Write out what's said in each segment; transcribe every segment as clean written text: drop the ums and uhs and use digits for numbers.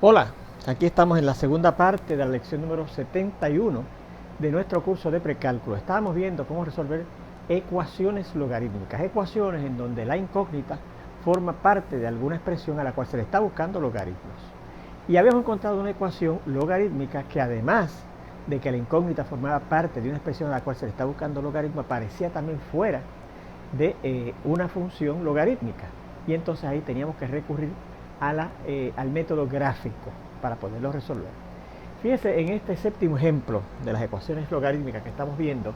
Hola, aquí estamos en la segunda parte de la lección número 71 de nuestro curso de precálculo. Estábamos viendo cómo resolver ecuaciones logarítmicas, ecuaciones en donde la incógnita forma parte de alguna expresión a la cual se le está buscando logaritmos. Y habíamos encontrado una ecuación logarítmica que, además de que la incógnita formaba parte de una expresión a la cual se le está buscando logaritmo, aparecía también fuera de una función logarítmica. Y entonces ahí teníamos que recurrir al método gráfico para poderlo resolver. Fíjese en este séptimo ejemplo de las ecuaciones logarítmicas que estamos viendo,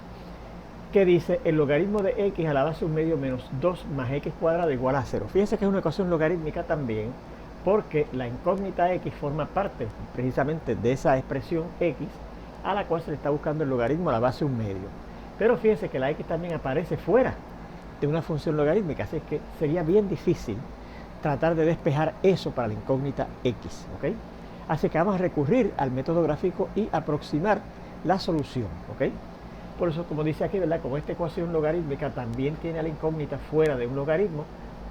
que dice el logaritmo de x a la base 1 medio menos 2 más x cuadrado igual a 0. Fíjese que es una ecuación logarítmica también, porque la incógnita x forma parte precisamente de esa expresión x a la cual se le está buscando el logaritmo a la base 1 medio. Pero fíjese que la x también aparece fuera de una función logarítmica, así que sería bien difícil tratar de despejar eso para la incógnita x, ¿ok? Así que vamos a recurrir al método gráfico y aproximar la solución, ¿ok? Por eso, como dice aquí, ¿verdad? Como esta ecuación logarítmica también tiene a la incógnita fuera de un logaritmo,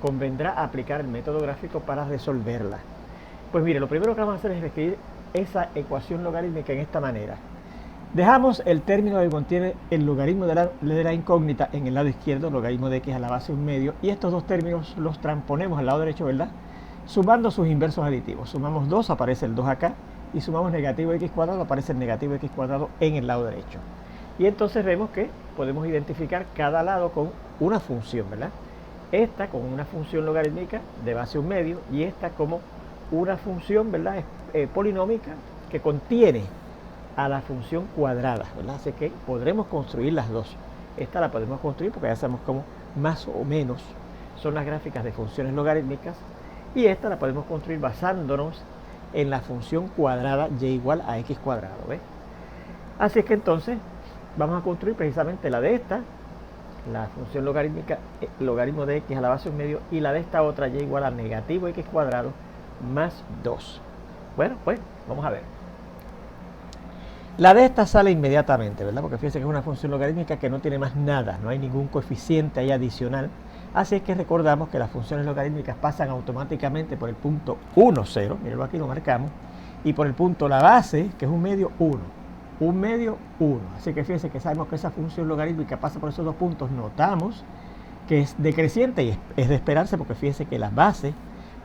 convendrá aplicar el método gráfico para resolverla. Pues mire, lo primero que vamos a hacer es escribir esa ecuación logarítmica en esta manera. Dejamos el término que contiene el logaritmo de la incógnita en el lado izquierdo, logaritmo de x a la base 1 medio, y estos dos términos los transponemos al lado derecho, ¿verdad? Sumando sus inversos aditivos. Sumamos 2, aparece el 2 acá, y sumamos negativo x cuadrado, aparece el negativo x cuadrado en el lado derecho. Y entonces vemos que podemos identificar cada lado con una función, ¿verdad? Esta con una función logarítmica de base 1 medio, y esta como una función, ¿verdad? Polinómica que contiene a la función cuadrada, ¿verdad? Así que podremos construir las dos. Esta la podemos construir porque ya sabemos cómo más o menos son las gráficas de funciones logarítmicas, y esta la podemos construir basándonos en la función cuadrada y igual a x cuadrado, ¿ves? Así es que entonces vamos a construir precisamente la de esta, la función logarítmica, logaritmo de x a la base 1 medio, y la de esta otra y igual a negativo x cuadrado más 2. Bueno, pues vamos a ver. La de esta sale inmediatamente, ¿verdad? Porque fíjense que es una función logarítmica que no tiene más nada, no hay ningún coeficiente ahí adicional. Así es que recordamos que las funciones logarítmicas pasan automáticamente por el punto 1, 0, mírenlo aquí, lo marcamos, y por el punto la base, que es 1 medio, 1. 1 medio, 1. Así que fíjense que sabemos que esa función logarítmica pasa por esos dos puntos. Notamos que es decreciente y es de esperarse, porque fíjense que la base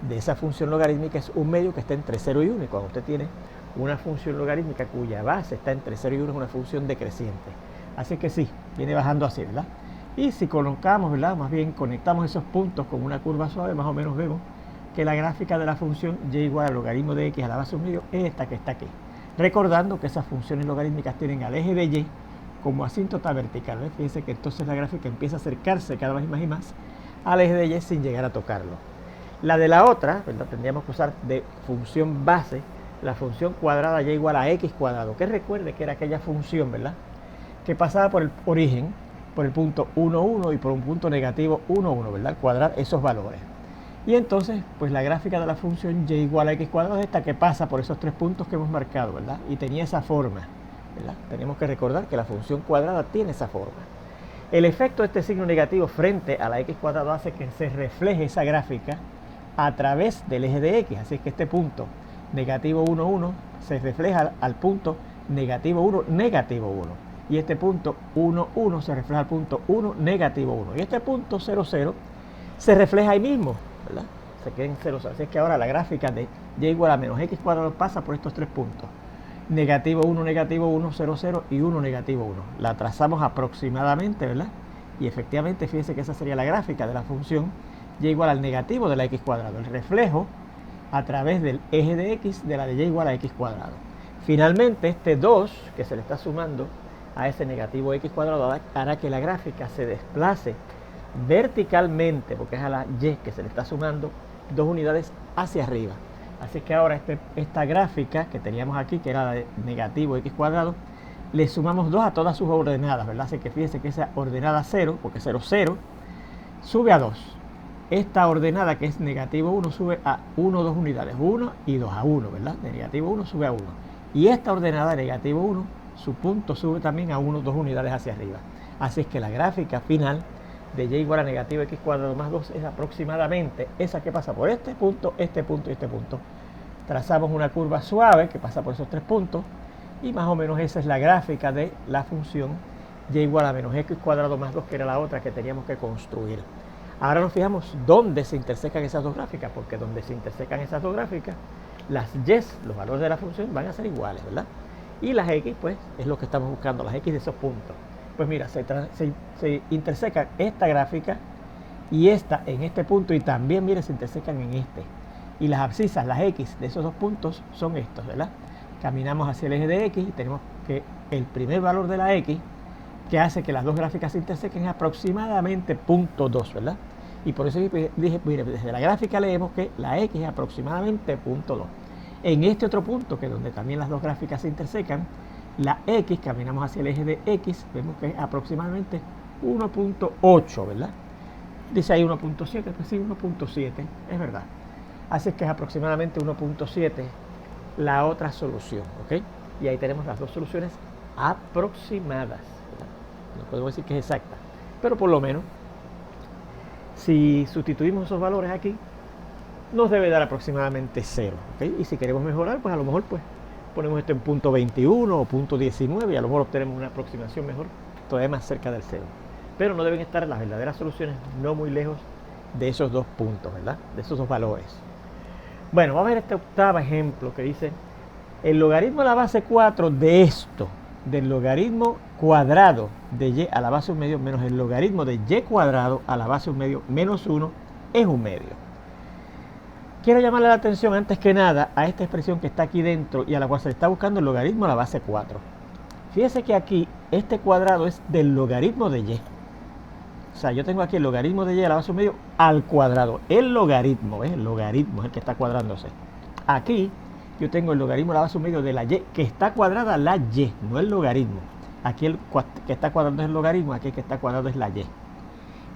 de esa función logarítmica es 1 medio que está entre 0 y 1. Y cuando usted tiene una función logarítmica cuya base está entre 0 y 1 es una función decreciente. Así que sí, viene bajando así, ¿verdad? Y si colocamos, ¿verdad? Más bien conectamos esos puntos con una curva suave, más o menos vemos que la gráfica de la función y igual al logaritmo de x a la base 1 medio es esta que está aquí. Recordando que esas funciones logarítmicas tienen al eje de y como asíntota vertical, ¿ves? Fíjense que entonces la gráfica empieza a acercarse cada vez más y más al eje de y sin llegar a tocarlo. La de la otra, ¿verdad? Tendríamos que usar de función base la función cuadrada y igual a x cuadrado, que recuerde que era aquella función, ¿verdad?, que pasaba por el origen, por el punto 1, 1 y por un punto negativo 1, 1, ¿verdad?, cuadrar esos valores. Y entonces, pues la gráfica de la función y igual a x cuadrado es esta que pasa por esos tres puntos que hemos marcado, ¿verdad?, y tenía esa forma, ¿verdad? Tenemos que recordar que la función cuadrada tiene esa forma. El efecto de este signo negativo frente a la x cuadrado hace que se refleje esa gráfica a través del eje de x, así que este punto negativo 1, 1 se refleja al punto negativo 1, negativo 1. Y este punto 1, 1 se refleja al punto 1, negativo 1. Y este punto 0, 0 se refleja ahí mismo, ¿verdad? Se queda en 0, 0. Así es que ahora la gráfica de y igual a menos x cuadrado pasa por estos tres puntos. Negativo 1, negativo 1, 0, 0 y 1, negativo 1. La trazamos aproximadamente, ¿verdad? Y efectivamente, fíjense que esa sería la gráfica de la función y igual al negativo de la x cuadrado. El reflejo a través del eje de x de la de y igual a x cuadrado. Finalmente, este 2 que se le está sumando a ese negativo x cuadrado hará que la gráfica se desplace verticalmente, porque es a la y que se le está sumando 2 unidades hacia arriba. Así que ahora esta gráfica que teníamos aquí, que era la de negativo x cuadrado, le sumamos 2 a todas sus ordenadas, ¿verdad? Así que fíjense que esa ordenada 0, porque 0, 0, sube a 2. Esta ordenada que es negativo 1 sube a 1, 2 unidades, 1 y 2 a 1, ¿verdad? De negativo 1 sube a 1. Y esta ordenada negativo 1, su punto sube también a 1, 2 unidades hacia arriba. Así es que la gráfica final de y igual a negativo x cuadrado más 2 es aproximadamente esa que pasa por este punto y este punto. trazamos una curva suave que pasa por esos 3 puntos y más o menos esa es la gráfica de la función y igual a menos x cuadrado más 2, que era la otra que teníamos que construir. Ahora nos fijamos dónde se intersecan esas dos gráficas, porque donde se intersecan esas dos gráficas, las y, los valores de la función, van a ser iguales, ¿verdad? Y las x, pues, es lo que estamos buscando, las x de esos puntos. Pues mira, se intersecan esta gráfica y esta en este punto, y también, mire, se intersecan en este. Y las abscisas, las x de esos dos puntos, son estos, ¿verdad? Caminamos hacia el eje de x y tenemos que el primer valor de la x, que hace que las dos gráficas se intersequen, es aproximadamente 0.2, ¿verdad? Y por eso dije, mire, desde la gráfica leemos que la x es aproximadamente 0.2. En este otro punto, que es donde también las dos gráficas se intersecan, la x, caminamos hacia el eje de x, vemos que es aproximadamente 1.8, ¿verdad? Dice ahí 1.7, pues sí, 1.7, es verdad. Así que es aproximadamente 1.7 la otra solución, ¿ok? Y ahí tenemos las dos soluciones aproximadas, ¿verdad? No podemos decir que es exacta, pero por lo menos, si sustituimos esos valores aquí, nos debe dar aproximadamente 0, ¿ok? Y si queremos mejorar, pues a lo mejor pues ponemos esto en punto 21 o punto 19 y a lo mejor obtenemos una aproximación mejor, todavía más cerca del 0. Pero no deben estar las verdaderas soluciones no muy lejos de esos dos puntos, ¿verdad? De esos dos valores. Bueno, vamos a ver este octavo ejemplo que dice: el logaritmo a la base 4 de esto, del logaritmo cuadrado de y a la base 1 medio menos el logaritmo de y cuadrado a la base 1 medio menos 1 es 1 medio. Quiero llamarle la atención antes que nada a esta expresión que está aquí dentro y a la cual se está buscando el logaritmo a la base 4. Fíjese que aquí este cuadrado es del logaritmo de y. O sea, yo tengo aquí el logaritmo de y a la base 1 medio al cuadrado. El logaritmo, ¿ves? El logaritmo es el que está cuadrándose. Aquí yo tengo el logaritmo a la base 1 medio de la y, que está cuadrada la y, no el logaritmo. Aquí el que está cuadrando es el logaritmo, aquí el que está cuadrado es la y.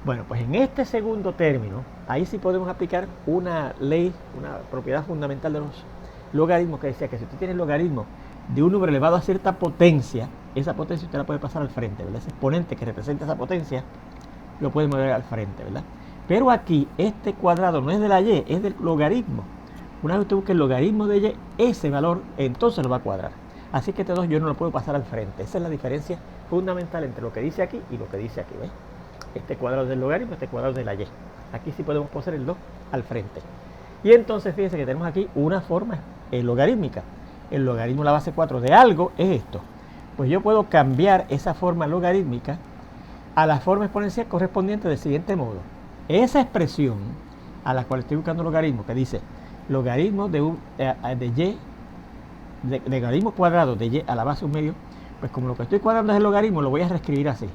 Bueno, pues en este segundo término, ahí sí podemos aplicar una ley, una propiedad fundamental de los logaritmos, que decía que si usted tiene el logaritmo de un número elevado a cierta potencia, esa potencia usted la puede pasar al frente, ¿verdad? Ese exponente que representa esa potencia lo puede mover al frente, ¿verdad? Pero aquí este cuadrado no es de la y, es del logaritmo. Una vez usted busque el logaritmo de y, ese valor entonces lo va a cuadrar. Así que este 2 yo no lo puedo pasar al frente. Esa es la diferencia fundamental entre lo que dice aquí y lo que dice aquí, ¿ves? Este cuadrado es del logaritmo, este cuadrado es de la y. Aquí sí podemos poner el 2 al frente. Y entonces fíjense que tenemos aquí una forma logarítmica. El logaritmo a la base 4 de algo es esto. Pues yo puedo cambiar esa forma logarítmica a la forma exponencial correspondiente del siguiente modo. Esa expresión a la cual estoy buscando logaritmo, que dice logaritmo de logaritmo cuadrado de y a la base 1 medio, pues como lo que estoy cuadrando es el logaritmo, lo voy a reescribir así: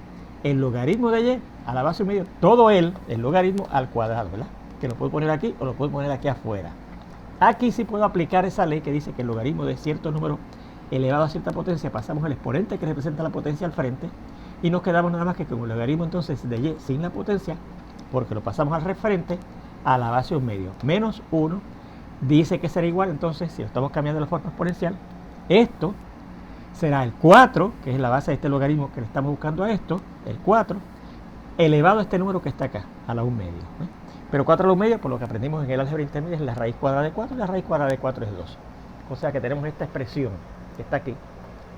el logaritmo de y a la base 1 medio, todo el logaritmo al cuadrado, ¿verdad? Que lo puedo poner aquí o lo puedo poner aquí afuera. Aquí sí puedo aplicar esa ley que dice que el logaritmo de cierto número elevado a cierta potencia, pasamos el exponente que representa la potencia al frente y nos quedamos nada más que con el logaritmo entonces de y sin la potencia, porque lo pasamos al referente, a la base 1 medio menos 1, dice que será igual. Entonces, si lo estamos cambiando de la forma exponencial, esto será el 4, que es la base de este logaritmo que le estamos buscando a esto, el 4, elevado a este número que está acá, a la 1 medio. Pero 4 a la 1 medio, por lo que aprendimos en el álgebra intermedia, es la raíz cuadrada de 4, y la raíz cuadrada de 4 es 2. O sea que tenemos esta expresión que está aquí,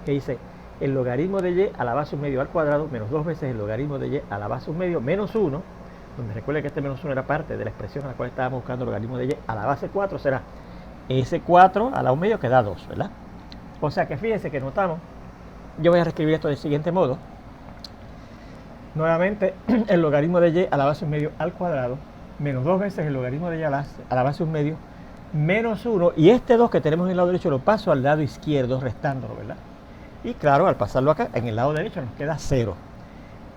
que dice el logaritmo de y a la base 1 medio al cuadrado menos 2 veces el logaritmo de y a la base 1 medio menos 1, donde recuerde que este menos 1 era parte de la expresión a la cual estábamos buscando el logaritmo de y a la base 4, será ese 4 a la 1 medio que da 2, ¿verdad? O sea que fíjense que notamos, yo voy a reescribir esto del siguiente modo. Nuevamente, el logaritmo de y a la base 1 medio al cuadrado menos 2 veces el logaritmo de y a la base 1 medio menos 1, y este 2 que tenemos en el lado derecho lo paso al lado izquierdo restándolo, ¿verdad? Y claro, al pasarlo acá, en el lado derecho nos queda 0.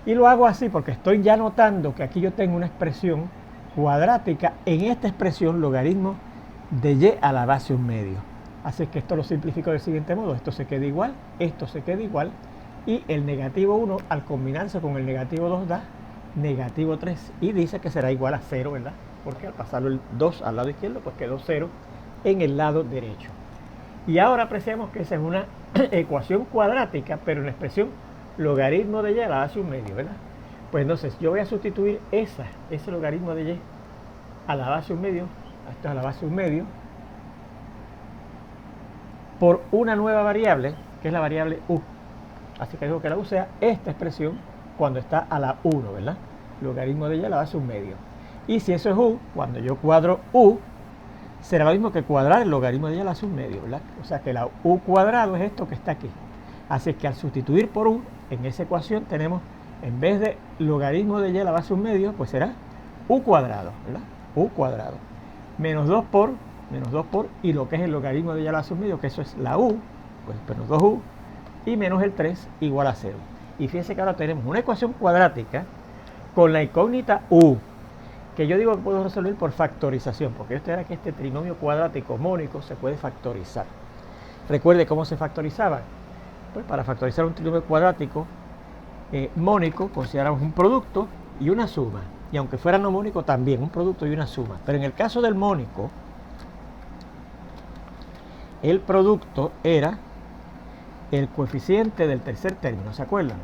Y lo hago así porque estoy ya notando que aquí yo tengo una expresión cuadrática, en esta expresión logaritmo de y a la base 1 medio. Así que esto lo simplifico del siguiente modo: esto se queda igual, esto se queda igual, y el negativo 1 al combinarse con el negativo 2 da negativo 3, y dice que será igual a 0, ¿verdad? Porque al pasarlo el 2 al lado izquierdo, pues quedó 0 en el lado derecho. Y ahora apreciamos que esa es una ecuación cuadrática, pero en la expresión logaritmo de y a la base 1 medio, ¿verdad? Pues entonces yo voy a sustituir ese logaritmo de y a la base 1 medio, esto es a la base 1 medio, por una nueva variable, que es la variable u. Así que digo que la u sea esta expresión cuando está a la 1, ¿verdad? Logaritmo de y a la base 1 medio. Y si eso es u, cuando yo cuadro u, será lo mismo que cuadrar el logaritmo de y a la base 1 medio, ¿verdad? O sea que la u cuadrado es esto que está aquí. Así que al sustituir por u en esa ecuación tenemos, en vez de logaritmo de y a la base 1 medio, pues será u cuadrado, ¿verdad? U cuadrado. Menos 2 por, y lo que es el logaritmo de y a la base 1 medio, que eso es la u, pues menos 2u, y menos el 3 igual a 0. Y fíjense que ahora tenemos una ecuación cuadrática con la incógnita u, que yo digo que puedo resolver por factorización, porque esto era que este trinomio cuadrático mónico se puede factorizar. Recuerde cómo se factorizaba. Pues para factorizar un trinomio cuadrático mónico consideramos un producto y una suma. Y aunque fuera no mónico también, un producto y una suma. Pero en el caso del mónico, el producto era el coeficiente del tercer término, ¿se acuerdan?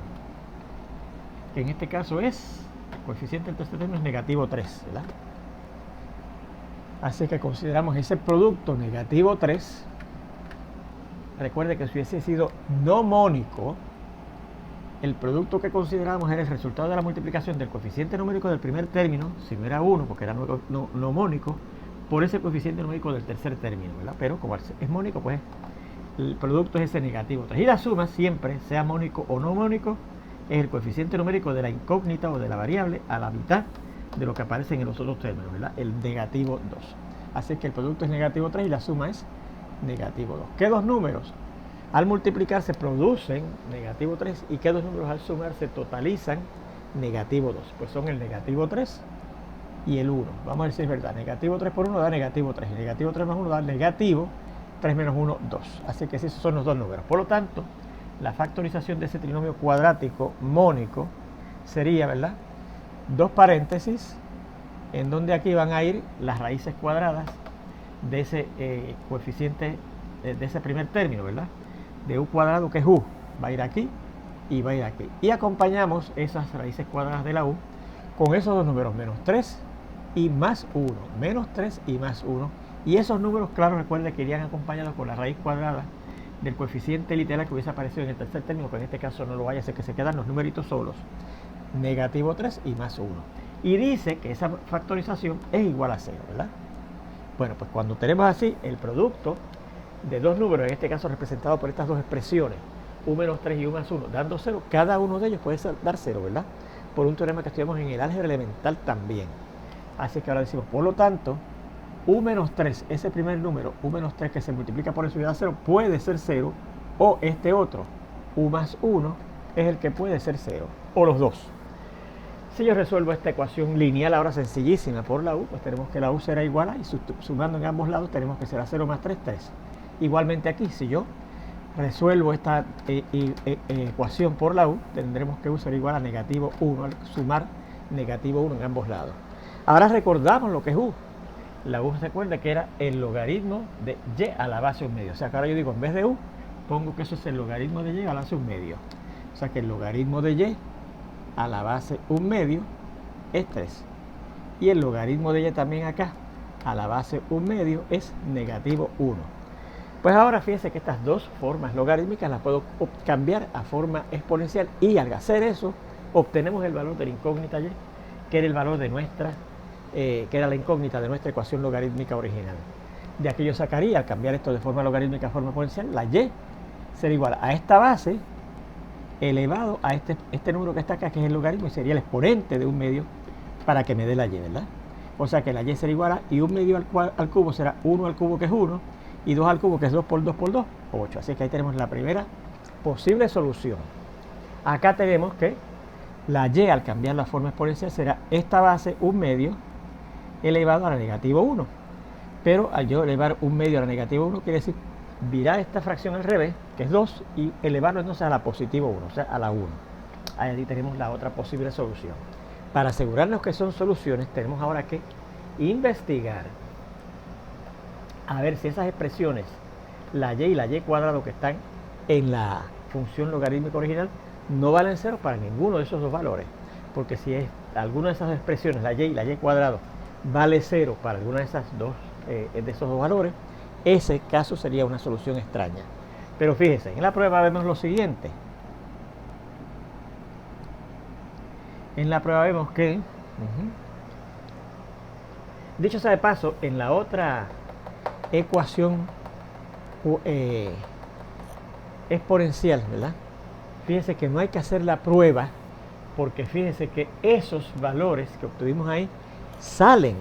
Que en este caso es, el coeficiente del tercer término es negativo 3, ¿verdad? Así que consideramos ese producto negativo 3. Recuerde que si hubiese sido no mónico, el producto que consideramos era el resultado de la multiplicación del coeficiente numérico del primer término, si no era 1, porque era no mónico, por ese coeficiente numérico del tercer término, ¿verdad? Pero como es mónico, pues el producto es ese negativo 3. Y la suma siempre, sea mónico o no mónico, es el coeficiente numérico de la incógnita o de la variable a la mitad de lo que aparece en los otros términos, ¿verdad? El negativo 2. Así que el producto es negativo 3 y la suma es negativo 2. ¿Qué dos números al multiplicarse producen negativo 3 y qué dos números al sumarse totalizan negativo 2? Pues son el negativo 3 y el 1. Vamos a ver si es verdad. Negativo 3 por 1 da negativo 3. Y negativo 3 más 1 da negativo 3 menos 1, 2. Así que esos son los dos números. Por lo tanto, la factorización de ese trinomio cuadrático mónico sería, ¿verdad? Dos paréntesis, en donde aquí van a ir las raíces cuadradas de ese coeficiente, de ese primer término, ¿verdad? De u cuadrado, que es u. Va a ir aquí y va a ir aquí. Y acompañamos esas raíces cuadradas de la u con esos dos números, menos 3 y más 1. Menos 3 y más 1. Y esos números, claro, recuerden que irían acompañados con la raíz cuadrada del coeficiente literal que hubiese aparecido en el tercer término, pero en este caso no lo vaya a hacer, que se quedan los numeritos solos. Negativo 3 y más 1. Y dice que esa factorización es igual a 0, ¿verdad? Bueno, pues cuando tenemos así el producto de dos números, en este caso representado por estas dos expresiones, u menos 3 y u más 1, dando 0, cada uno de ellos puede dar 0, ¿verdad? Por un teorema que estudiamos en el álgebra elemental también. Así que ahora decimos, por lo tanto, u menos 3, ese primer número, u menos 3 que se multiplica por eso y da 0, puede ser 0, o este otro, u más 1, es el que puede ser 0, o los dos. Si yo resuelvo esta ecuación lineal ahora sencillísima por la u, pues tenemos que la u será igual a, y sumando en ambos lados tenemos que será 0 más 3, 3. Igualmente aquí, si yo resuelvo esta ecuación por la u, tendremos que u será igual a negativo 1 al sumar negativo 1 en ambos lados. Ahora recordamos lo que es u. La u se acuerda que era el logaritmo de y a la base 1 medio. O sea que ahora yo digo, en vez de u, pongo que eso es el logaritmo de y a la base 1 medio. O sea que el logaritmo de y a la base 1 medio es 3. Y el logaritmo de y también acá, a la base 1 medio, es negativo 1. Pues ahora fíjense que estas dos formas logarítmicas las puedo cambiar a forma exponencial. Y al hacer eso, obtenemos el valor de la incógnita y, que era el valor de nuestra que era la incógnita de nuestra ecuación logarítmica original. De aquí yo sacaría, al cambiar esto de forma logarítmica a forma exponencial, la y sería igual a esta base elevado a este número que está acá, que es el logaritmo, y sería el exponente de 1 medio para que me dé la y, ¿verdad? O sea que la y será igual a, y 1 medio al cubo será 1 al cubo, que es 1, y 2 al cubo, que es 2 por 2 por 2, 8. Así que ahí tenemos la primera posible solución. Acá tenemos que la y, al cambiar la forma exponencial, será esta base 1 medio elevado a la negativo 1. Pero al yo elevar 1 medio a la negativo 1, quiere decir virar esta fracción al revés, que es 2, y elevarlo entonces a la positivo 1, o sea, a la 1. Ahí tenemos la otra posible solución. Para asegurarnos que son soluciones, tenemos ahora que investigar a ver si esas expresiones, la y la y cuadrado que están en la función logarítmica original, no valen 0 para ninguno de esos dos valores. Porque si es alguna de esas expresiones, la y cuadrado, vale 0 para alguna de esas dos, de esos dos valores, ese caso sería una solución extraña. Pero fíjense, en la prueba vemos lo siguiente. En la prueba vemos que, dicho sea de paso, en la otra ecuación exponencial, ¿verdad? Fíjense que no hay que hacer la prueba, porque fíjense que esos valores que obtuvimos ahí salen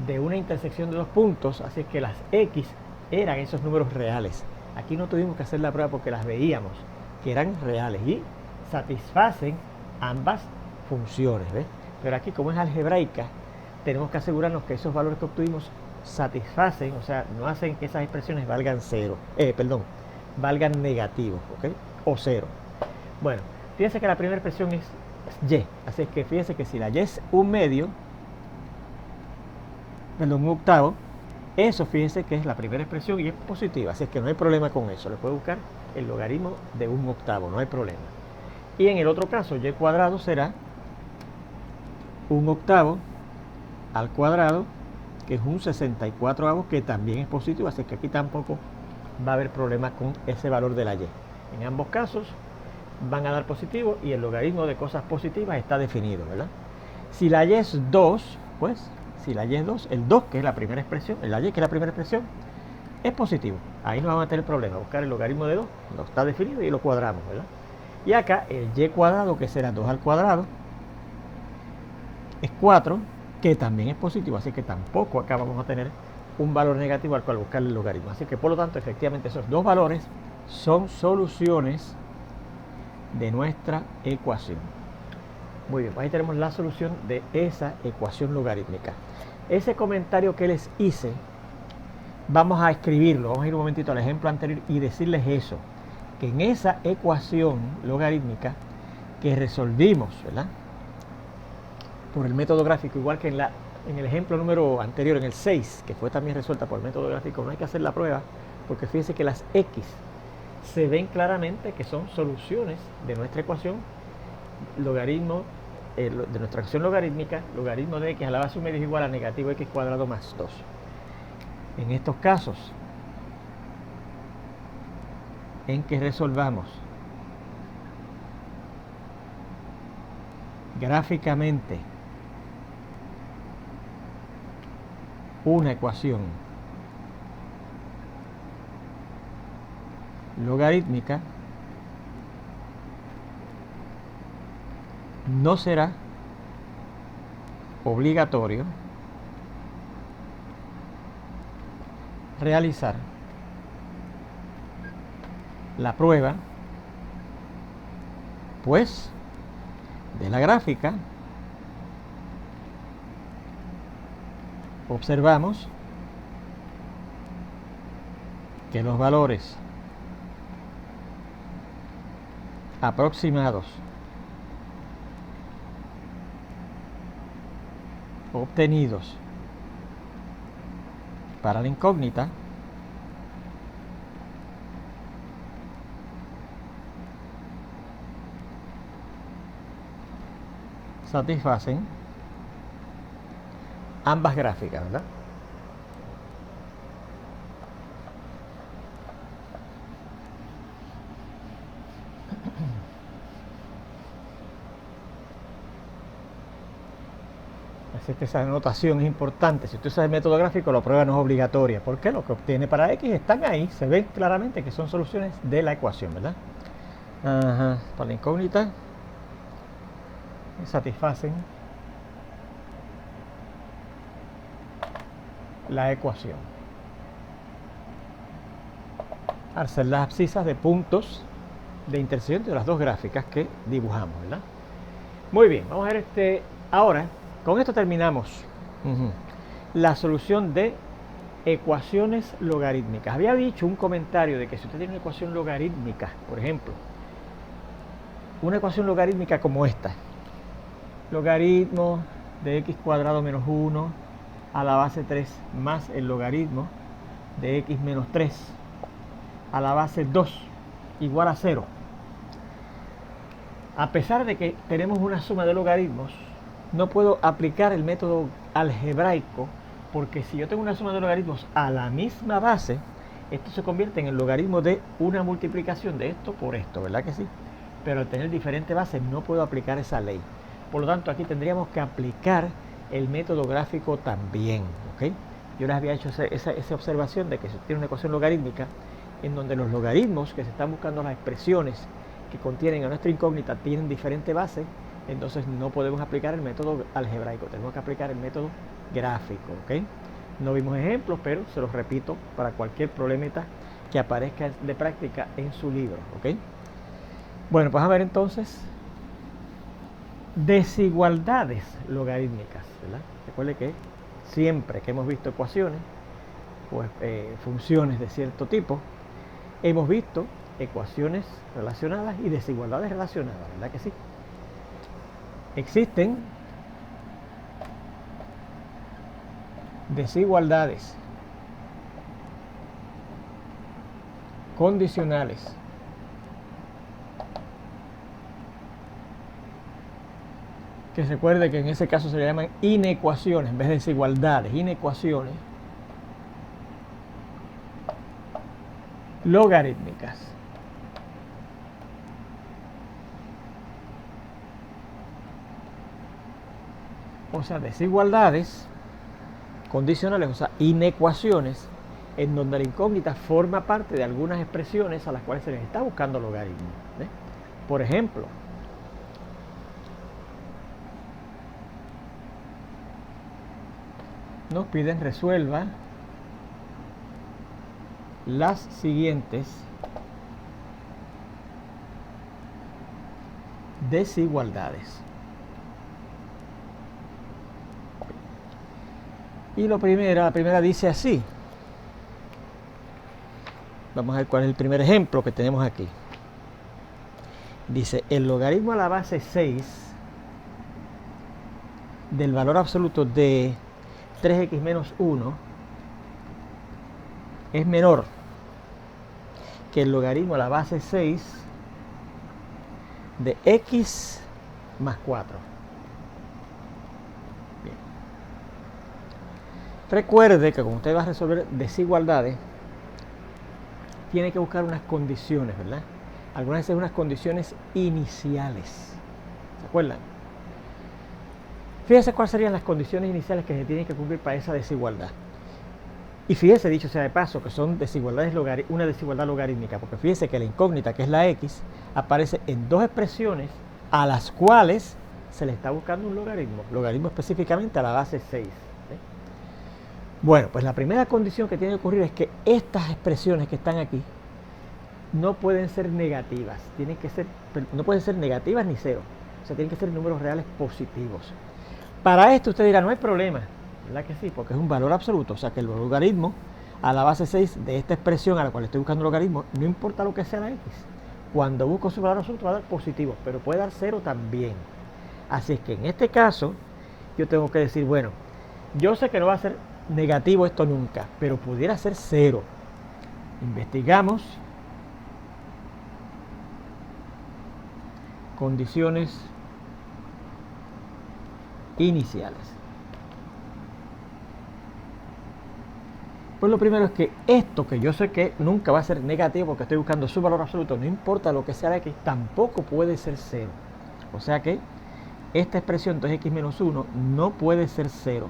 de una intersección de dos puntos, así que las x eran esos números reales. Aquí no tuvimos que hacer la prueba porque las veíamos que eran reales y satisfacen ambas funciones, ¿ves? Pero aquí, como es algebraica, tenemos que asegurarnos que esos valores que obtuvimos satisfacen, o sea, no hacen que esas expresiones valgan valgan negativos, ¿ok? O cero. Bueno, fíjense que la primera expresión es y, así que fíjense que si la y es un medio, un octavo, eso fíjense que es la primera expresión y es positiva, así es que no hay problema con eso, le puede buscar el logaritmo de un octavo, no hay problema. Y en el otro caso, y cuadrado será un octavo al cuadrado, que es un 64avo, que también es positivo, así que aquí tampoco va a haber problema con ese valor de la y. En ambos casos van a dar positivo y el logaritmo de cosas positivas está definido, ¿verdad? Si la y es 2, pues, si la y es 2, el 2, que es la primera expresión, la y, que es la primera expresión, es positivo. Ahí no vamos a tener problema, buscar el logaritmo de 2, no está definido y lo cuadramos, ¿verdad? Y acá el y cuadrado, que será 2 al cuadrado, es 4, que también es positivo, así que tampoco acá vamos a tener un valor negativo al cual buscar el logaritmo. Así que por lo tanto, efectivamente, esos dos valores son soluciones de nuestra ecuación. Muy bien, pues ahí tenemos la solución de esa ecuación logarítmica. Ese comentario que les hice, vamos a escribirlo, vamos a ir un momentito al ejemplo anterior y decirles eso, que en esa ecuación logarítmica que resolvimos, ¿verdad?, por el método gráfico, igual que en el ejemplo número anterior, en el 6, que fue también resuelta por el método gráfico, no hay que hacer la prueba, porque fíjense que las x se ven claramente que son soluciones de nuestra ecuación logaritmo, de nuestra ecuación logarítmica, logaritmo de x a la base un medio es igual a negativo x cuadrado más 2. En estos casos en que resolvamos gráficamente una ecuación logarítmica, no será obligatorio realizar la prueba, pues de la gráfica observamos que los valores aproximados obtenidos para la incógnita satisfacen ambas gráficas, ¿verdad? Así que esa anotación es importante. Si usted sabe el método gráfico, la prueba no es obligatoria, porque lo que obtiene para x están ahí, se ve claramente que son soluciones de la ecuación, ¿verdad? Ajá. Para la incógnita satisfacen la ecuación. Al ser las abscisas de puntos de intersección de las dos gráficas que dibujamos, ¿verdad? Muy bien, vamos a ver ahora. Con esto terminamos la solución de ecuaciones logarítmicas. Había dicho un comentario de que si usted tiene una ecuación logarítmica, por ejemplo, una ecuación logarítmica como esta, logaritmo de x cuadrado menos 1 a la base 3 más el logaritmo de x menos 3 a la base 2 igual a 0. A pesar de que tenemos una suma de logaritmos, no puedo aplicar el método algebraico Porque si yo tengo una suma de logaritmos a la misma base, esto se convierte en el logaritmo de una multiplicación de esto por esto, ¿verdad que sí? Pero al tener diferentes bases no puedo aplicar esa ley. Por lo tanto, aquí tendríamos que aplicar el método gráfico también, ¿ok? Yo les había hecho esa observación de que se tiene una ecuación logarítmica en donde los logaritmos que se están buscando, las expresiones que contienen a nuestra incógnita, tienen diferentes bases, entonces no podemos aplicar el método algebraico, tenemos que aplicar el método gráfico, ¿ok? No vimos ejemplos, pero se los repito para cualquier problemita que aparezca de práctica en su libro, ¿ok? Bueno, pues a ver entonces desigualdades logarítmicas, ¿verdad? Recuerde que siempre que hemos visto ecuaciones, pues funciones de cierto tipo, hemos visto ecuaciones relacionadas y desigualdades relacionadas, ¿verdad que sí? Existen desigualdades condicionales que recuerde que en ese caso se le llaman inecuaciones en vez de desigualdades, inecuaciones logarítmicas. O sea, desigualdades condicionales, o sea, inecuaciones en donde la incógnita forma parte de algunas expresiones a las cuales se les está buscando logaritmo. ¿Ves? Por ejemplo, nos piden resuelva las siguientes desigualdades. Y la primera dice así. Vamos a ver cuál es el primer ejemplo que tenemos aquí. Dice, el logaritmo a la base 6 del valor absoluto de 3x menos 1 es menor que el logaritmo a la base 6 de x más 4. Bien. Recuerde que cuando usted va a resolver desigualdades, tiene que buscar unas condiciones, ¿verdad? Algunas veces unas condiciones iniciales. ¿Se acuerdan? Fíjese cuáles serían las condiciones iniciales que se tienen que cumplir para esa desigualdad. Y fíjese, dicho sea de paso, que son desigualdades una desigualdad logarítmica, porque fíjese que la incógnita, que es la x, aparece en dos expresiones a las cuales se le está buscando un logaritmo específicamente a la base 6. ¿Sí? Bueno, pues la primera condición que tiene que ocurrir es que estas expresiones que están aquí no pueden ser negativas, no pueden ser negativas ni cero, o sea, tienen que ser números reales positivos. Para esto usted dirá, no hay problema, ¿verdad que sí? Porque es un valor absoluto, o sea que el logaritmo a la base 6 de esta expresión a la cual estoy buscando logaritmo, no importa lo que sea la x, cuando busco su valor absoluto va a dar positivo, pero puede dar cero también. Así es que en este caso yo tengo que decir, bueno, yo sé que no va a ser negativo esto nunca, pero pudiera ser cero. Investigamos condiciones iniciales. Pues lo primero es que esto, que yo sé que nunca va a ser negativo porque estoy buscando su valor absoluto, no importa lo que sea de x, tampoco puede ser cero. O sea que esta expresión 2x menos 1 no puede ser cero.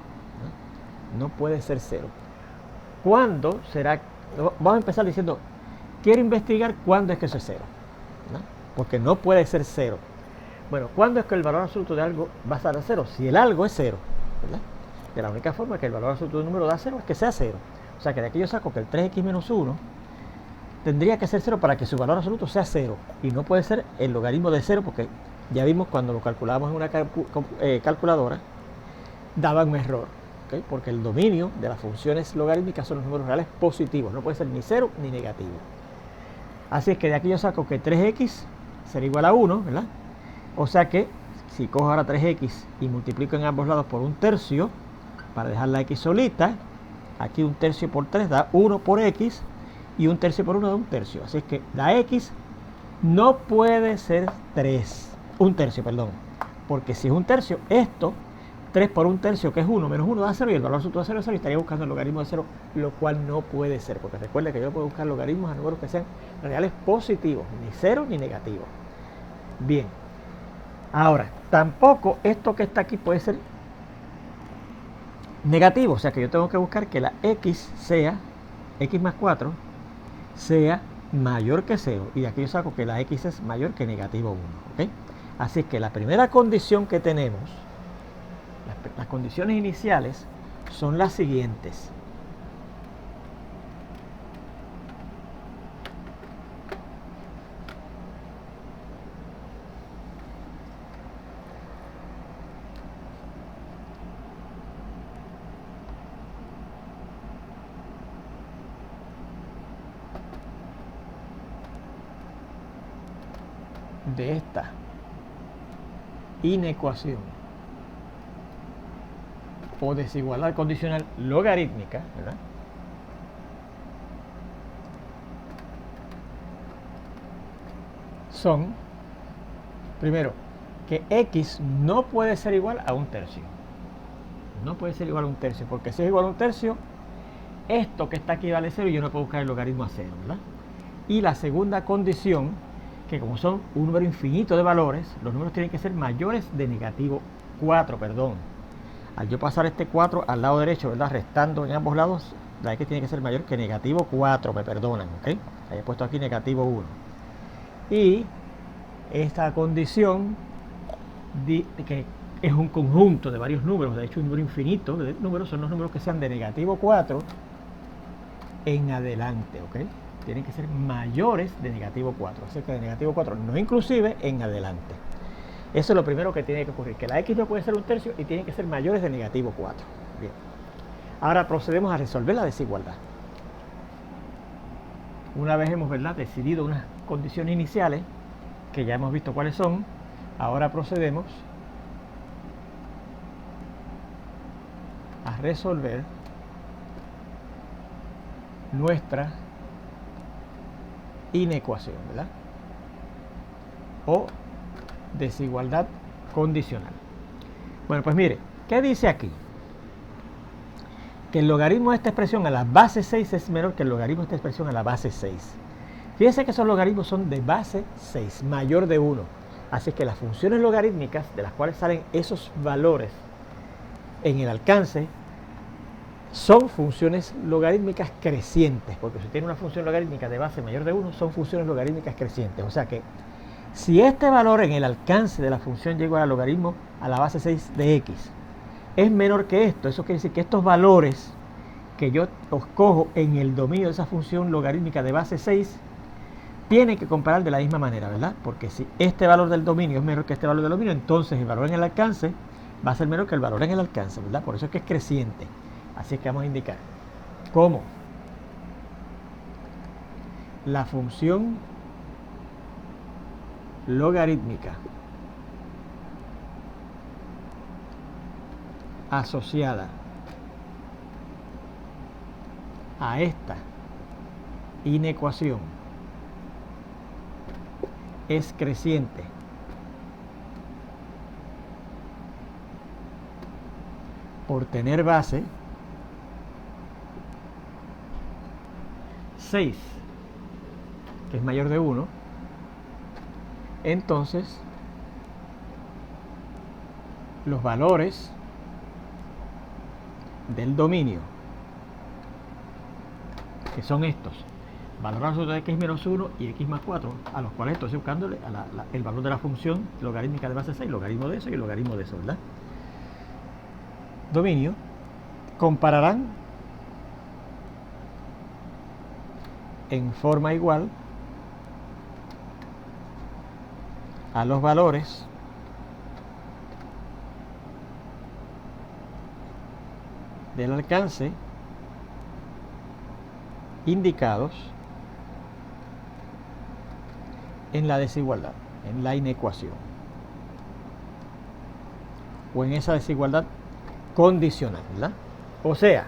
No puede ser cero. ¿Cuándo será? Vamos a empezar diciendo, quiero investigar cuándo es que eso es cero, ¿no? Porque no puede ser cero. Bueno, ¿cuándo es que el valor absoluto de algo va a estar a cero? Si el algo es cero, ¿verdad? De la única forma que el valor absoluto de un número da cero es que sea cero. O sea que de aquí yo saco que el 3x menos 1 tendría que ser cero para que su valor absoluto sea cero. Y no puede ser el logaritmo de cero porque ya vimos cuando lo calculábamos en una calculadora, daba un error. ¿Okay? Porque el dominio de las funciones logarítmicas son los números reales positivos. No puede ser ni cero ni negativo. Así es que de aquí yo saco que 3x será igual a 1, ¿verdad? O sea que si cojo ahora 3x y multiplico en ambos lados por un tercio, para dejar la x solita, aquí un tercio por 3 da 1 por x, y un tercio por 1 da un tercio. Así es que la x no puede ser un tercio, porque si es un tercio, esto 3 por 1/3, que es 1, menos 1 da 0, y el valor absoluto da 0 es 0, y estaría buscando el logaritmo de 0, lo cual no puede ser, porque recuerde que yo puedo buscar logaritmos a números que sean reales positivos, ni 0 ni negativos. Bien, ahora, tampoco esto que está aquí puede ser negativo, o sea que yo tengo que buscar que la x sea, x más 4, sea mayor que 0, y de aquí yo saco que la x es mayor que negativo 1, ¿ok? Así que la primera condición que tenemos, las condiciones iniciales, son las siguientes. De esta inecuación o desigualdad condicional logarítmica, ¿verdad?, son, primero, que x no puede ser igual a 1/3. No puede ser igual a 1/3, porque si es igual a 1/3, esto que está aquí vale 0 y yo no puedo buscar el logaritmo a 0, ¿verdad? Y la segunda condición, que como son un número infinito de valores, los números tienen que ser mayores de negativo 4, perdón. Al yo pasar este 4 al lado derecho, ¿verdad?, restando en ambos lados, la x tiene que ser mayor que negativo 4, me perdonan, ¿ok? He puesto aquí negativo 1. Y esta condición que es un conjunto de varios números, de hecho un número infinito de números, son los números que sean de negativo 4 en adelante, ¿ok? Tienen que ser mayores de negativo 4, cerca de negativo 4, no inclusive en adelante. Eso es lo primero que tiene que ocurrir, que la x no puede ser 1/3 y tienen que ser mayores de negativo 4. Bien. Ahora procedemos a resolver la desigualdad. Una vez hemos, ¿verdad?, decidido unas condiciones iniciales, que ya hemos visto cuáles son, ahora procedemos a resolver nuestra inecuación, ¿verdad?, o desigualdad condicional. Bueno, pues mire, ¿qué dice aquí? Que el logaritmo de esta expresión a la base 6 es menor que el logaritmo de esta expresión a la base 6. Fíjense que esos logaritmos son de base 6, mayor de 1. Así que las funciones logarítmicas, de las cuales salen esos valores en el alcance, son funciones logarítmicas crecientes, porque si tiene una función logarítmica de base mayor de 1, son funciones logarítmicas crecientes. O sea que si este valor en el alcance de la función llega al logaritmo a la base 6 de x es menor que esto, eso quiere decir que estos valores que yo los cojo en el dominio de esa función logarítmica de base 6 tienen que comparar de la misma manera, ¿verdad? Porque si este valor del dominio es menor que este valor del dominio, entonces el valor en el alcance va a ser menor que el valor en el alcance, ¿verdad? Por eso es que es creciente. Así es que vamos a indicar cómo la función logarítmica asociada a esta inecuación es creciente por tener base 6, que es mayor de 1, entonces los valores del dominio, que son estos, valor absoluto de x menos 1 y x más 4, a los cuales estoy buscándole el valor de la función logarítmica de base 6, logaritmo de eso y el logaritmo de eso, ¿verdad? Dominio, compararán en forma igual a los valores del alcance indicados en la desigualdad, en la inecuación, o en esa desigualdad condicional, ¿verdad? O sea,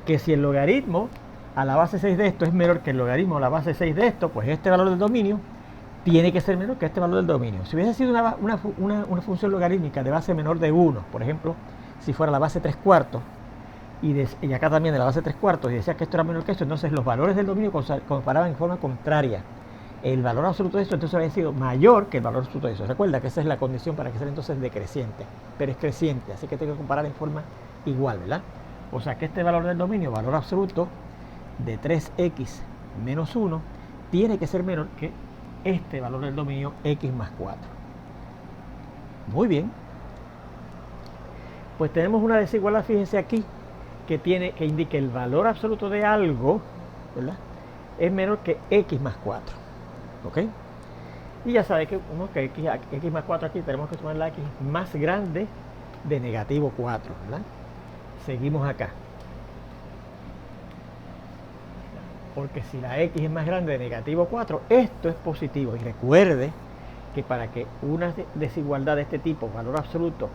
que si el logaritmo a la base 6 de esto es menor que el logaritmo a la base 6 de esto, pues este valor del dominio tiene que ser menor que este valor del dominio. Si hubiese sido una función logarítmica de base menor de 1, por ejemplo, si fuera la base 3/4, y acá también de la base 3/4, y decía que esto era menor que esto, entonces los valores del dominio comparaban en forma contraria. El valor absoluto de esto entonces había sido mayor que el valor absoluto de eso. Recuerda que esa es la condición para que sea entonces decreciente, pero es creciente, así que tengo que comparar en forma igual, ¿verdad? O sea que este valor del dominio, valor absoluto de 3x menos 1, tiene que ser menor que este valor del dominio x más 4. Muy bien. Pues tenemos una desigualdad, fíjense aquí, que indica el valor absoluto de algo, ¿verdad?, es menor que x más 4. ¿Ok? Y ya sabe que x más 4 aquí tenemos que tomar la x más grande de negativo 4, ¿verdad? Seguimos acá. Porque si la x es más grande de negativo 4, esto es positivo. Y recuerde que para que una desigualdad de este tipo, valor absoluto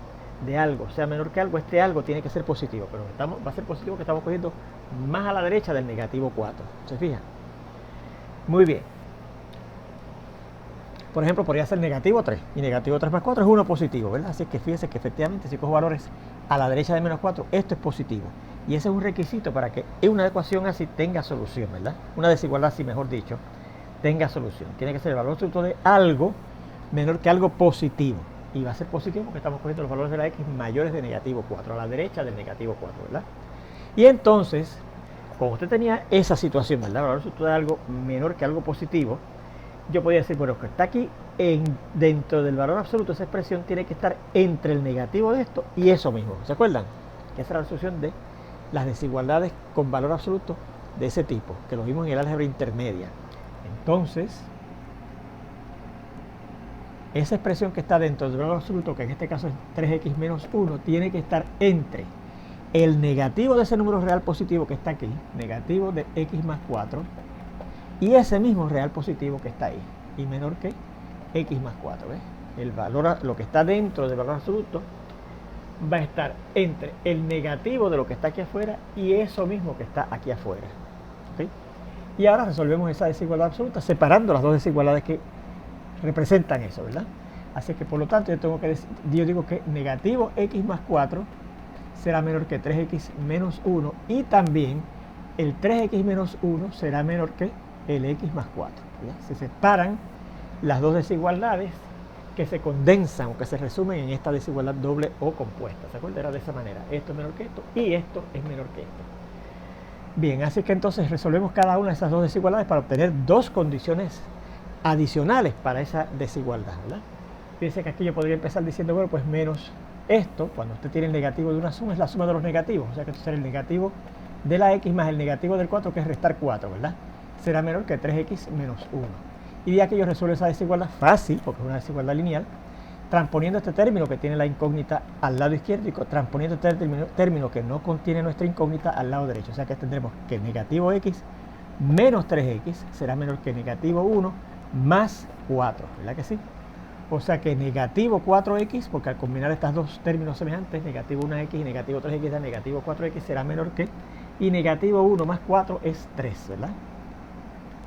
de algo, sea menor que algo, este algo tiene que ser positivo. Pero va a ser positivo que estamos cogiendo más a la derecha del negativo 4. ¿Se fijan? Muy bien. Por ejemplo, podría ser negativo 3. Y negativo 3 más 4 es 1 positivo, ¿verdad? Así que fíjense que efectivamente si cojo valores a la derecha de menos 4, esto es positivo. Y ese es un requisito para que una ecuación así tenga solución, ¿verdad? Una desigualdad así, mejor dicho, tenga solución. Tiene que ser el valor absoluto de algo menor que algo positivo. Y va a ser positivo porque estamos cogiendo los valores de la x mayores de negativo 4, a la derecha del negativo 4, ¿verdad? Y entonces, como usted tenía esa situación, ¿verdad? El valor absoluto de algo menor que algo positivo, yo podría decir, bueno, que está aquí dentro del valor absoluto, esa expresión tiene que estar entre el negativo de esto y eso mismo. ¿Se acuerdan? Que esa era la solución de las desigualdades con valor absoluto de ese tipo, que lo vimos en el álgebra intermedia. Entonces, esa expresión que está dentro del valor absoluto, que en este caso es 3x menos 1, tiene que estar entre el negativo de ese número real positivo que está aquí, negativo de x más 4, y ese mismo real positivo que está ahí, y menor que x más 4. ¿ves? El valor, lo que está dentro del valor absoluto, va a estar entre el negativo de lo que está aquí afuera y eso mismo que está aquí afuera. ¿Okay? Y ahora resolvemos esa desigualdad absoluta separando las dos desigualdades que representan eso, ¿verdad? Así que por lo tanto yo digo que negativo x más 4 será menor que 3x menos 1, y también el 3x menos 1 será menor que el x más 4. ¿verdad? Se separan las dos desigualdades que se condensan o que se resumen en esta desigualdad doble o compuesta. ¿Se acuerdan? Era de esa manera. Esto es menor que esto y esto es menor que esto. Bien, así que entonces resolvemos cada una de esas dos desigualdades para obtener dos condiciones adicionales para esa desigualdad, ¿verdad? Fíjense que aquí yo podría empezar diciendo, bueno, pues menos esto, cuando usted tiene el negativo de una suma, es la suma de los negativos. O sea que esto será el negativo de la x más el negativo del 4, que es restar 4, ¿verdad? Será menor que 3x menos 1. Y ya que yo resuelvo esa desigualdad fácil, porque es una desigualdad lineal, transponiendo este término que tiene la incógnita al lado izquierdo y transponiendo este término que no contiene nuestra incógnita al lado derecho. O sea que tendremos que negativo x menos 3x será menor que negativo 1 más 4, ¿verdad que sí? O sea que negativo 4x, porque al combinar estos dos términos semejantes, negativo 1x y negativo 3x da negativo 4x, será menor que, y negativo 1 más 4 es 3, ¿verdad?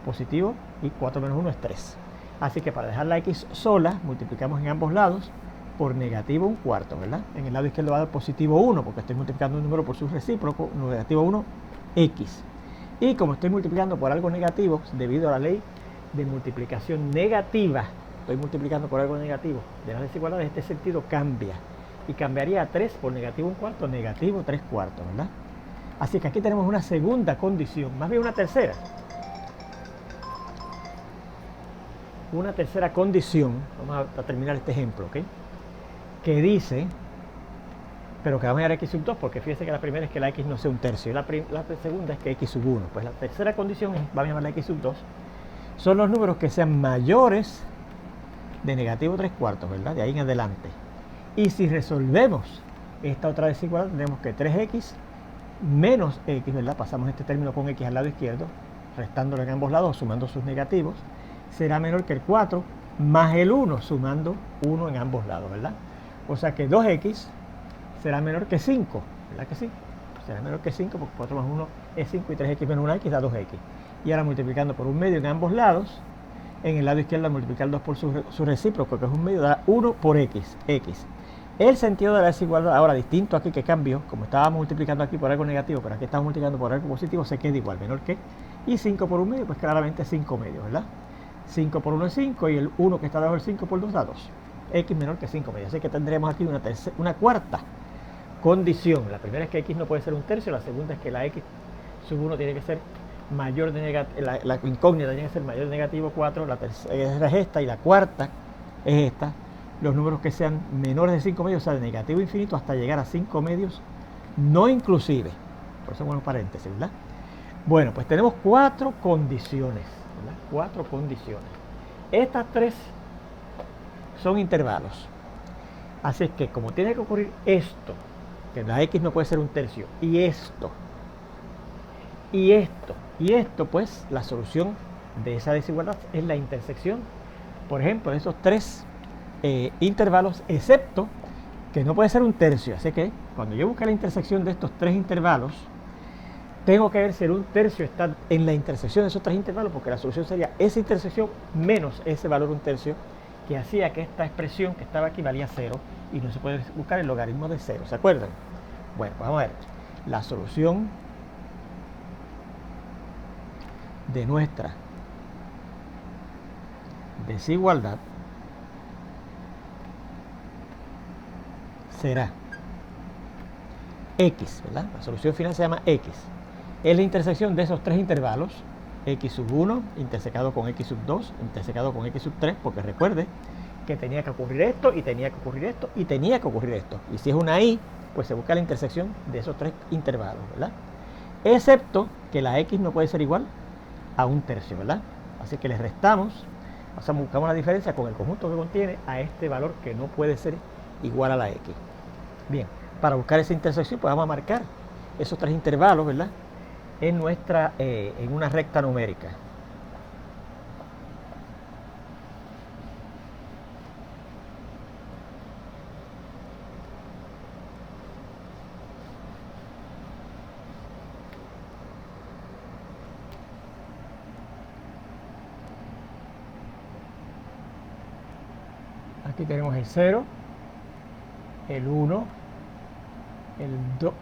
Positivo, y 4 menos 1 es 3. Así que para dejar la x sola, multiplicamos en ambos lados por negativo 1/4, ¿verdad? En el lado izquierdo va a dar positivo 1, porque estoy multiplicando un número por su recíproco, negativo 1x. Y como estoy multiplicando por algo negativo, debido a la ley de multiplicación negativa, estoy multiplicando por algo negativo de las desigualdades, este sentido cambia. Y cambiaría a 3 por negativo 1/4, negativo 3/4, ¿verdad? Así que aquí tenemos una segunda condición, más bien una tercera. Una tercera condición, vamos a terminar este ejemplo, ¿ok? Que dice, pero que vamos a llegar a x sub 2, porque fíjense que la primera es que la x no sea un tercio, y la segunda es que x sub 1. Pues la tercera condición es, vamos a llamarla x sub 2, son los números que sean mayores de negativo 3/4, ¿verdad? De ahí en adelante. Y si resolvemos esta otra desigualdad, tenemos que 3x menos x, ¿verdad? Pasamos este término con x al lado izquierdo, restándolo en ambos lados, sumando sus negativos, será menor que el 4 más el 1, sumando 1 en ambos lados, ¿verdad? O sea que 2x será menor que 5, ¿verdad que sí? Será menor que 5 porque 4 más 1 es 5 y 3x menos 1x da 2x. Y ahora multiplicando por un medio en ambos lados, en el lado izquierdo al multiplicar 2 por su recíproco, que es un medio, da 1 por x. El sentido de la desigualdad, ahora distinto aquí que cambió, como estábamos multiplicando aquí por algo negativo, pero aquí estamos multiplicando por algo positivo, se queda igual, menor que. Y 5 por 1 medio, pues claramente 5 medios, ¿verdad? 5 por 1 es 5 y el 1 que está debajo del 5 por 2 da 2. X menor que 5 medios. Así que tendremos aquí una cuarta condición. La primera es que X no puede ser un tercio, la segunda es que la X sub 1 tiene que ser mayor de negativo, la incógnita tiene que ser mayor de negativo 4, la tercera es esta y la cuarta es esta. Los números que sean menores de 5 medios, o sea, de negativo infinito hasta llegar a 5 medios, no inclusive. Por eso bueno, paréntesis, ¿verdad? Bueno, pues tenemos 4 condiciones, ¿verdad? 4 condiciones. Estas 3 son intervalos. Así es que como tiene que ocurrir esto, que la X no puede ser un tercio, y esto, y esto, y esto, pues la solución de esa desigualdad es la intersección, por ejemplo, de esos 3 intervalos, excepto que no puede ser un tercio. Así que cuando yo busque la intersección de estos 3 intervalos, tengo que ver si un tercio está en la intersección de esos 3 intervalos, porque la solución sería esa intersección menos ese valor un tercio, que hacía que esta expresión que estaba aquí valía 0, y no se puede buscar el logaritmo de 0, ¿se acuerdan? Bueno, pues vamos a ver. La solución de nuestra desigualdad será X, ¿verdad? La solución final se llama X. Es la intersección de esos 3 intervalos, X sub 1 intersecado con X sub 2, intersecado con X sub 3, porque recuerde que tenía que ocurrir esto, y tenía que ocurrir esto, y tenía que ocurrir esto. Y si es una Y, pues se busca la intersección de esos 3 intervalos, ¿verdad? Excepto que la X no puede ser igual a un tercio, ¿verdad? Así que le restamos, o sea, buscamos la diferencia con el conjunto que contiene a este valor que no puede ser igual a la X. Bien, para buscar esa intersección, pues vamos a marcar esos 3 intervalos, ¿verdad? En una recta numérica. Aquí tenemos el 0, el 1,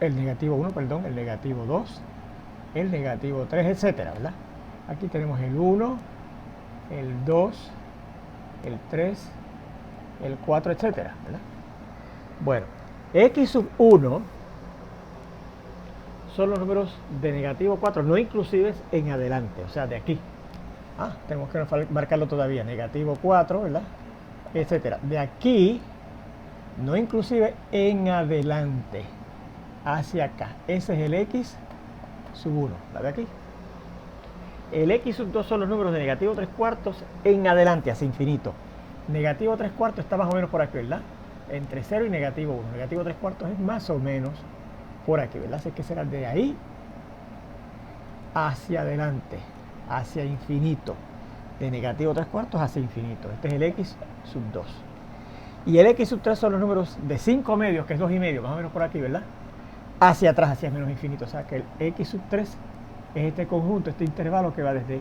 el negativo 1, perdón, el negativo 2, el negativo 3, etcétera, ¿verdad? Aquí tenemos el 1, el 2, el 3, el 4, etcétera, ¿verdad? Bueno, X sub 1 son los números de negativo 4, no inclusives en adelante, o sea, de aquí. Tenemos que marcarlo todavía, negativo 4, ¿verdad? Etcétera. De aquí, no inclusive en adelante, hacia acá. Ese es el X sub 1, ¿la ve aquí? El X sub 2 son los números de negativo 3 cuartos en adelante, hacia infinito. Negativo 3 cuartos está más o menos por aquí, ¿verdad? Entre 0 y negativo 1. Negativo 3 cuartos es más o menos por aquí, ¿verdad? Así que será de ahí hacia adelante, hacia infinito. De negativo 3 cuartos hacia infinito. Este es el X sub 2. Y el X sub 3 son los números de 5 medios, que es 2 y medio, más o menos por aquí, ¿verdad? Hacia atrás, hacia menos infinito. O sea que el X sub 3 es este conjunto, este intervalo que va desde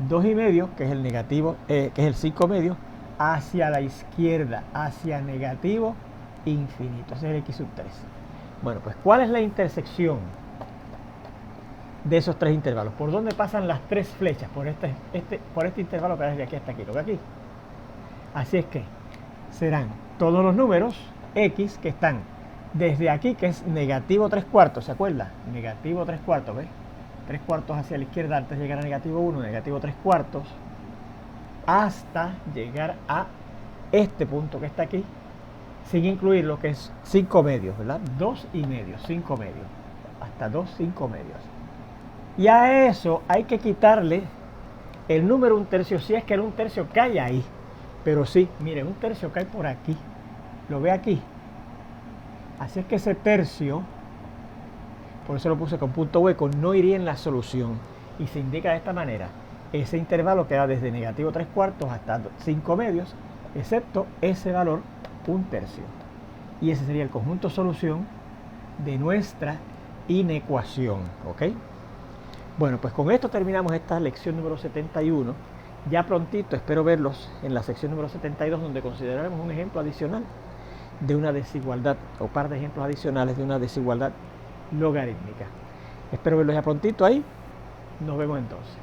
2 y medio, que es el negativo, que es el 5 medios, hacia la izquierda, hacia negativo infinito. Ese es el X sub 3. Bueno, pues ¿cuál es la intersección de esos 3 intervalos? ¿Por dónde pasan las 3 flechas? Por este intervalo que va desde aquí hasta aquí, lo que aquí. Así es que serán todos los números X que están desde aquí, que es negativo 3 cuartos, ¿se acuerda? Negativo 3 cuartos, ¿ves? 3 cuartos hacia la izquierda antes de llegar a negativo 1, negativo 3 cuartos, hasta llegar a este punto que está aquí, sin incluir lo que es 5 medios, ¿verdad? 2 y medio, 5 medios, hasta 2, 5 medios. Y a eso hay que quitarle el número un tercio, si es que el un tercio cae ahí. Pero sí, miren, un tercio cae por aquí. ¿Lo ve aquí? Así es que ese tercio, por eso lo puse con punto hueco, no iría en la solución. Y se indica de esta manera. Ese intervalo queda desde negativo 3 cuartos hasta 5 medios, excepto ese valor, un tercio. Y ese sería el conjunto solución de nuestra inecuación, ¿ok? Bueno, pues con esto terminamos esta lección número 71. Ya prontito espero verlos en la sección número 72, donde consideraremos un ejemplo adicional de una desigualdad, o par de ejemplos adicionales de una desigualdad logarítmica. Espero verlos ya prontito ahí. Nos vemos entonces.